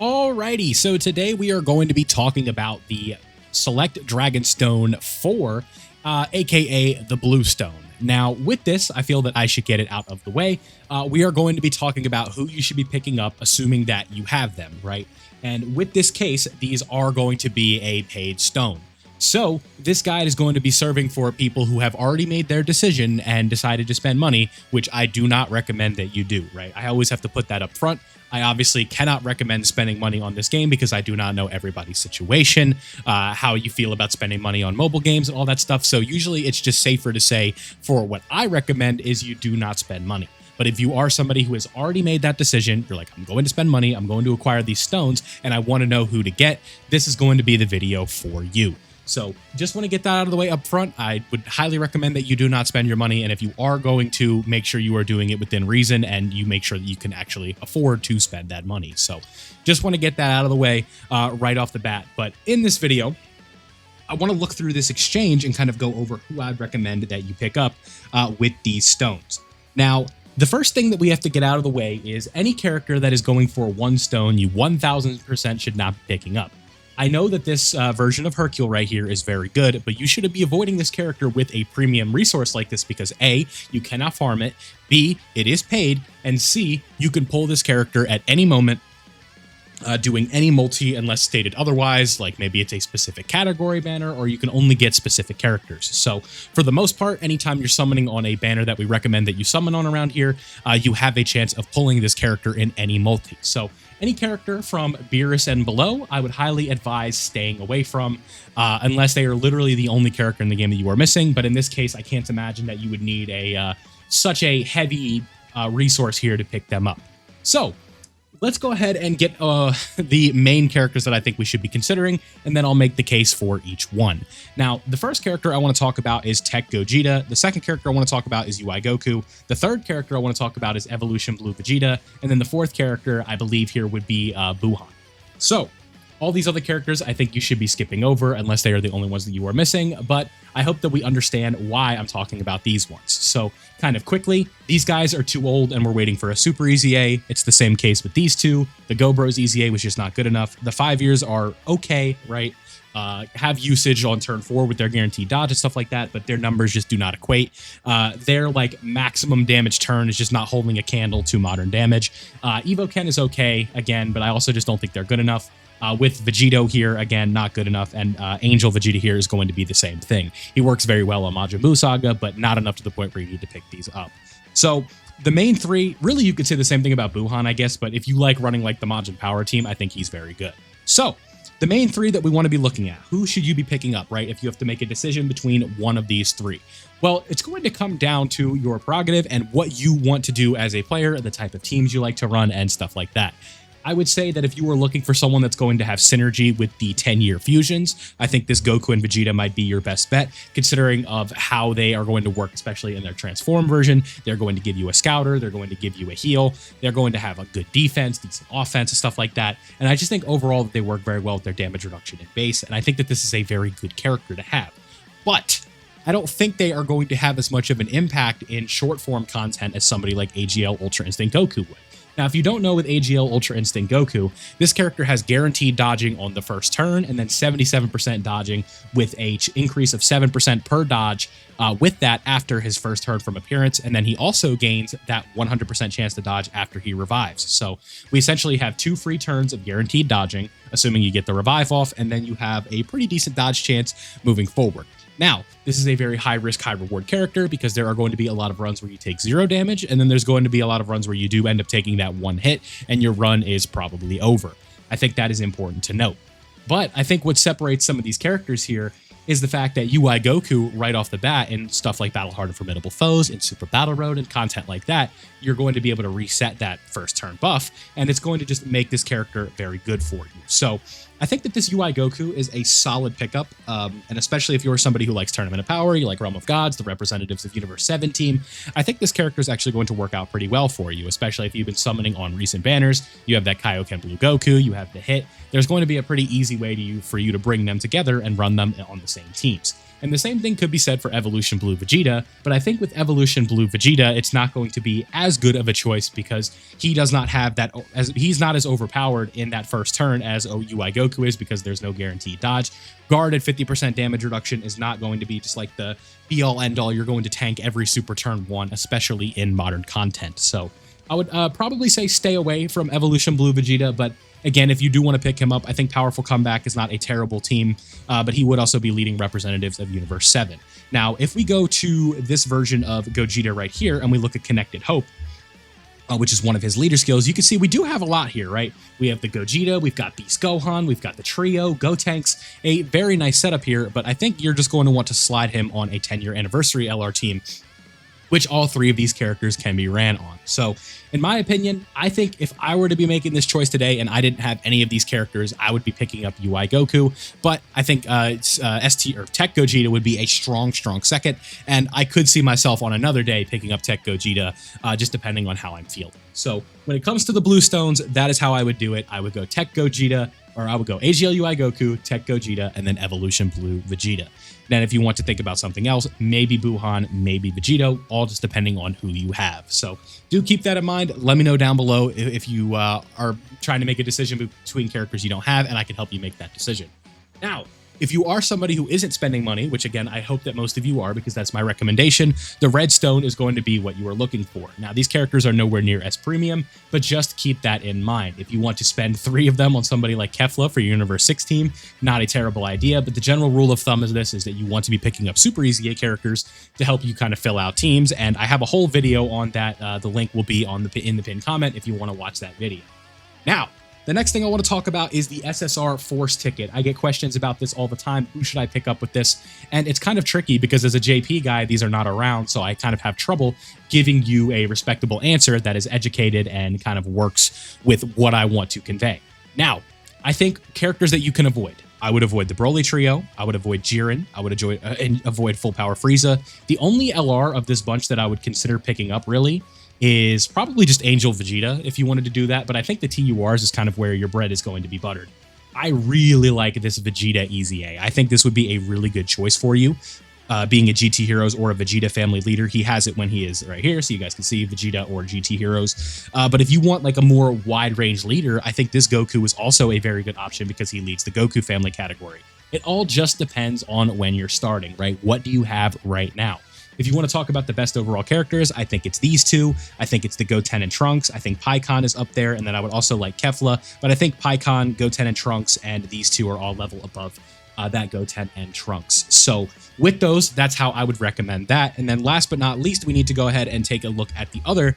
Alrighty, so today we are going to be talking about the Select Dragonstone 4, aka the Blue Stone. Now, with this, I feel that I should get it out of the way. We are going to be talking about who you should be picking up, assuming that you have them, right? And with this case, these are going to be a paid stone. So this guide is going to be serving for people who have already made their decision and decided to spend money, which I do not recommend that you do, right? I always have to put that up front. I obviously cannot recommend spending money on this game because I do not know everybody's situation, how you feel about spending money on mobile games and all that stuff. So usually it's just safer to say for what I recommend is you do not spend money. But if you are somebody who has already made that decision, you're like, I'm going to spend money, I'm going to acquire these stones, and I want to know who to get, this is going to be the video for you. So just want to get that out of the way up front. I would highly recommend that you do not spend your money. And if you are going to, make sure you are doing it within reason and you make sure that you can actually afford to spend that money. So just want to get that out of the way right off the bat. But in this video, I want to look through this exchange and kind of go over who I'd recommend that you pick up with these stones. Now, the first thing that we have to get out of the way is any character that is going for one stone, you 1000% should not be picking up. I know that this version of Hercule right here is very good, but you should be avoiding this character with a premium resource like this because A, you cannot farm it, B, it is paid, and C, you can pull this character at any moment doing any multi unless stated otherwise, like maybe it's a specific category banner or you can only get specific characters. So for the most part, anytime you're summoning on a banner that we recommend that you summon on around here, you have a chance of pulling this character in any multi. So any character from Beerus and below, I would highly advise staying away from, unless they are literally the only character in the game that you are missing. But in this case, I can't imagine that you would need a such a heavy resource here to pick them up. So let's go ahead and get the main characters that I think we should be considering, and then I'll make the case for each one. Now, the first character I want to talk about is Tech Gogeta. The second character I want to talk about is UI Goku. The third character I want to talk about is Evolution Blue Vegeta. And then the fourth character I believe here would be Buhan. So all these other characters I think you should be skipping over unless they are the only ones that you are missing, but I hope that we understand why I'm talking about these ones. So kind of quickly, these guys are too old and we're waiting for a super easy A. It's the same case with these two. The Go Bros easy A was just not good enough. The 5 years are okay, right? Have usage on turn 4 with their guaranteed dodge and stuff like that, but their numbers just do not equate. Their like maximum damage turn is just not holding a candle to modern damage. Evo Ken is okay again, but I also just don't think they're good enough. With Vegito here, again, not good enough, and Angel Vegeta here is going to be the same thing. He works very well on Majin Buu Saga, but not enough to the point where you need to pick these up. So the main three, really you could say the same thing about Buhan, I guess, but if you like running like the Majin Power team, I think he's very good. So the main three that we want to be looking at, who should you be picking up, right, if you have to make a decision between one of these three? Well, it's going to come down to your prerogative and what you want to do as a player, the type of teams you like to run, and stuff like that. I would say that if you were looking for someone that's going to have synergy with the 10-year fusions, I think this Goku and Vegeta might be your best bet, considering of how they are going to work, especially in their transform version. They're going to give you a scouter, they're going to give you a heal, they're going to have a good defense, decent offense, and stuff like that. And I just think overall that they work very well with their damage reduction in base, and I think that this is a very good character to have. But I don't think they are going to have as much of an impact in short form content as somebody like AGL Ultra Instinct Goku would. Now, if you don't know with AGL Ultra Instinct Goku, this character has guaranteed dodging on the first turn and then 77% dodging with an increase of 7% per dodge with that after his first turn from appearance. And then he also gains that 100% chance to dodge after he revives. So we essentially have 2 free turns of guaranteed dodging, assuming you get the revive off, and then you have a pretty decent dodge chance moving forward. Now, this is a very high-risk, high-reward character because there are going to be a lot of runs where you take 0 damage, and then there's going to be a lot of runs where you do end up taking that 1 hit, and your run is probably over. I think that is important to note. But I think what separates some of these characters here is the fact that UI Goku, right off the bat, in stuff like Battle Hard and Formidable Foes, in Super Battle Road, and content like that, you're going to be able to reset that first turn buff, and it's going to just make this character very good for you. So I think that this UI Goku is a solid pickup, and especially if you're somebody who likes Tournament of Power, you like Realm of Gods, the representatives of Universe 7 team, I think this character is actually going to work out pretty well for you, especially if you've been summoning on recent banners. You have that Kaioken Blue Goku, you have the hit. There's going to be a pretty easy way for you to bring them together and run them on the same teams. And the same thing could be said for Evolution Blue Vegeta, but I think with Evolution Blue Vegeta, it's not going to be as good of a choice because he does not have that, he's not as overpowered in that first turn as UI Goku is because there's no guaranteed dodge. Guard at 50% damage reduction is not going to be just like the be-all end-all. You're going to tank every super turn 1, especially in modern content. So I would probably say stay away from Evolution Blue Vegeta, but again, if you do want to pick him up, I think Powerful Comeback is not a terrible team, but he would also be leading representatives of Universe 7. Now, if we go to this version of Gogeta right here, and we look at Connected Hope, which is one of his leader skills, you can see we do have a lot here, right? We have the Gogeta, we've got Beast Gohan, we've got the Trio, Gotenks, a very nice setup here, but I think you're just going to want to slide him on a 10-year anniversary LR team, which all 3 of these characters can be ran on. So in my opinion, I think if I were to be making this choice today and I didn't have any of these characters, I would be picking up UI Goku, but I think ST or Tech Gogeta would be a strong second, and I could see myself on another day picking up Tech Gogeta, just depending on how I'm feeling. So when it comes to the Blue Stones, that is how I would do it. I would go Tech Gogeta, or I would go AGL UI Goku, Tech Gogeta, and then Evolution Blue Vegeta. Then if you want to think about something else, maybe Buhan, maybe Vegito, all just depending on who you have. So do keep that in mind. Let me know down below if you are trying to make a decision between characters you don't have, and I can help you make that decision. Now, if you are somebody who isn't spending money, which again, I hope that most of you are because that's my recommendation, the red stone is going to be what you are looking for. Now, these characters are nowhere near as premium, but just keep that in mind. If you want to spend 3 of them on somebody like Kefla for your Universe 6 team, not a terrible idea, but the general rule of thumb is that you want to be picking up super easy characters to help you kind of fill out teams, and I have a whole video on that. The link will be in the pinned comment if you want to watch that video. Now, the next thing I want to talk about is the SSR Force ticket. I get questions about this all the time. Who should I pick up with this? And it's kind of tricky because as a JP guy, these are not around, so I kind of have trouble giving you a respectable answer that is educated and kind of works with what I want to convey. Now, I think characters that you can avoid. I would avoid the Broly Trio. I would avoid Jiren. I would avoid Full Power Frieza. The only LR of this bunch that I would consider picking up, really, is probably just Angel Vegeta if you wanted to do that, but I think the TURs is kind of where your bread is going to be buttered. I really like this Vegeta EZA. I think this would be a really good choice for you. Being a GT Heroes or a Vegeta family leader, he has it when he is right here, so you guys can see Vegeta or GT Heroes. But if you want like a more wide range leader, I think this Goku is also a very good option because he leads the Goku family category. It all just depends on when you're starting, right? What do you have right now? If you want to talk about the best overall characters, I think it's these 2. I think it's the Goten and Trunks. I think Pikkon is up there, and then I would also like Kefla, but I think Pikkon, Goten, and Trunks, and these 2 are all level above that Goten and Trunks. So with those, that's how I would recommend that. And then last but not least, we need to go ahead and take a look at the other.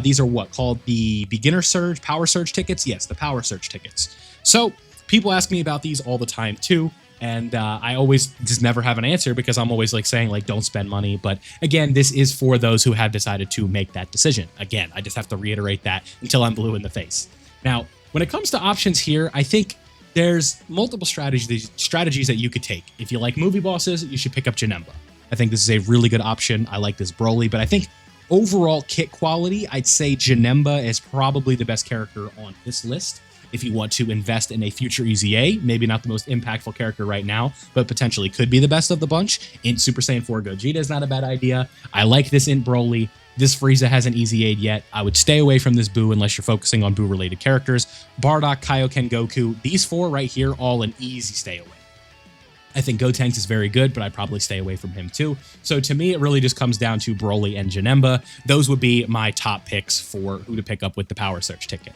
These are what called the Beginner Surge, Power Surge tickets? Yes, the Power Surge tickets. So people ask me about these all the time too. And I always just never have an answer because I'm always like saying like, don't spend money. But again, this is for those who have decided to make that decision. Again, I just have to reiterate that until I'm blue in the face. Now, when it comes to options here, I think there's multiple strategies that you could take. If you like movie bosses, you should pick up Janemba. I think this is a really good option. I like this Broly, but I think overall kit quality, I'd say Janemba is probably the best character on this list. If you want to invest in a future EZA, maybe not the most impactful character right now, but potentially could be the best of the bunch. In Super Saiyan 4 Gogeta is not a bad idea. I like this in Broly. This Frieza hasn't EZA'd yet. I would stay away from this Buu unless you're focusing on Buu-related characters. Bardock, Kaioken, Goku, these 4 right here, all an easy stay away. I think Gotenks is very good, but I'd probably stay away from him too. So to me, it really just comes down to Broly and Janemba. Those would be my top picks for who to pick up with the Power Search ticket.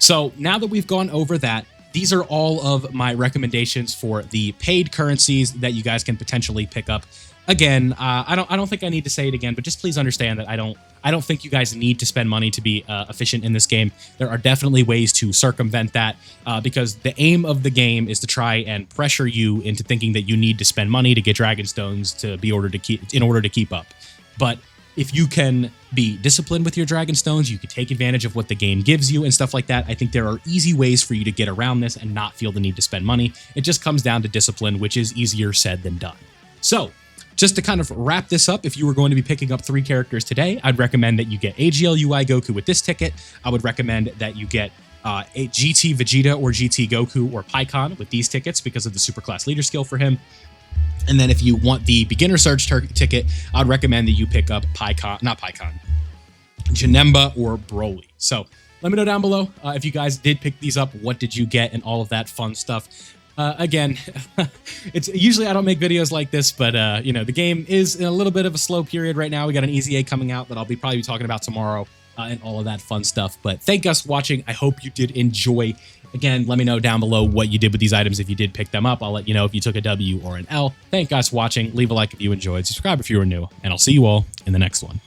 So now that we've gone over that, these are all of my recommendations for the paid currencies that you guys can potentially pick up. Again, I don't think I need to say it again, but just please understand that I don't think you guys need to spend money to be efficient in this game. There are definitely ways to circumvent that because the aim of the game is to try and pressure you into thinking that you need to spend money to get Dragon Stones in order to keep up. But if you can be disciplined with your Dragon Stones, you can take advantage of what the game gives you and stuff like that. I think there are easy ways for you to get around this and not feel the need to spend money. It just comes down to discipline, which is easier said than done. So just to kind of wrap this up, if you were going to be picking up 3 characters today, I'd recommend that you get AGL UI Goku with this ticket. I would recommend that you get a GT Vegeta or GT Goku or Pikkon with these tickets because of the Superclass Leader skill for him. And then if you want the beginner search ticket, I'd recommend that you pick up Janemba or Broly. So let me know down below if you guys did pick these up, what did you get, and all of that fun stuff. Again, it's usually I don't make videos like this, but you know, the game is in a little bit of a slow period right now. We got an Easy A coming out that I'll probably be talking about tomorrow, and all of that fun stuff. But thank you guys for watching. I hope you did enjoy. Again, let me know down below what you did with these items if you did pick them up. I'll let you know if you took a W or an L. Thank you guys for watching. Leave a like if you enjoyed. Subscribe if you were new, and I'll see you all in the next one.